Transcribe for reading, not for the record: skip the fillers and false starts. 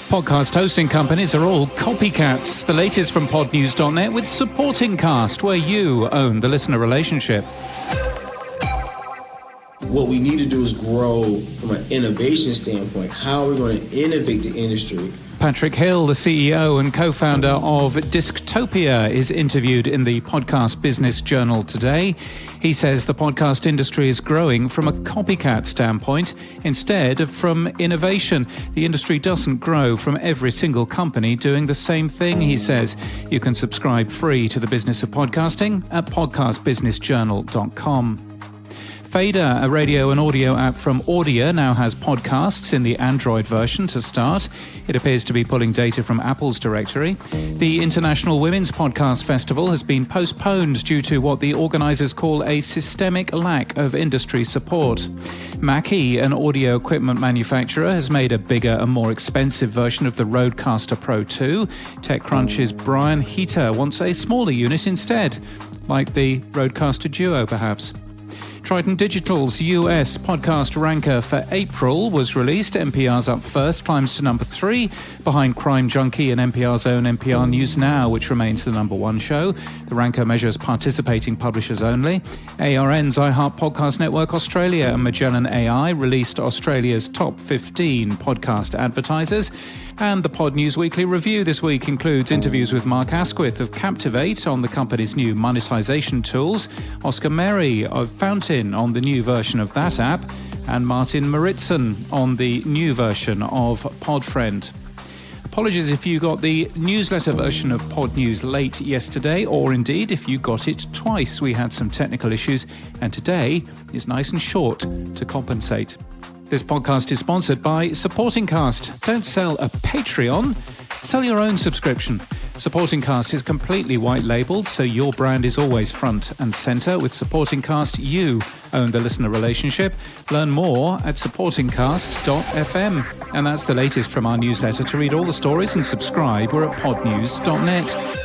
Podcast hosting companies are all copycats. The latest from podnews.net with Supporting Cast, where you own the listener relationship. What we need to do is grow from an innovation standpoint. How are we going to innovate the industry? Patrick Hill, the CEO and co-founder of Disctopia, is interviewed in the Podcast Business Journal today. He says the podcast industry is growing from a copycat standpoint instead of from innovation. The industry doesn't grow from every single company doing the same thing, he says. You can subscribe free to the Business of Podcasting at podcastbusinessjournal.com. Fader, a radio and audio app from Audia, now has podcasts in the Android version to start. It appears to be pulling data from Apple's directory. The International Women's Podcast Festival has been postponed due to what the organisers call a systemic lack of industry support. Mackie, an audio equipment manufacturer, has made a bigger and more expensive version of the RØDECaster Pro 2. TechCrunch's Brian Heater wants a smaller unit instead, like the RØDECaster Duo perhaps. Triton Digital's US podcast ranker for April was released. NPR's Up First climbs to number 3, behind Crime Junkie and NPR's own NPR News Now, which remains the number 1 show. The ranker measures participating publishers only. ARN's iHeart Podcast Network Australia and Magellan AI released Australia's top 15 podcast advertisers. And the Pod News Weekly Review this week includes interviews with Mark Asquith of Captivate on the company's new monetization tools, Oscar Merry of Fountain on the new version of that app, and Martin Maritzen on the new version of Podfriend. Apologies if you got the newsletter version of Pod News late yesterday, or indeed if you got it twice. We had some technical issues, and today is nice and short to compensate. This podcast is sponsored by Supporting Cast. Don't sell a Patreon, sell your own subscription. Supporting Cast is completely white labeled, so your brand is always front and center. With Supporting Cast, you own the listener relationship. Learn more at supportingcast.fm. And that's the latest from our newsletter. To read all the stories and subscribe, we're at podnews.net.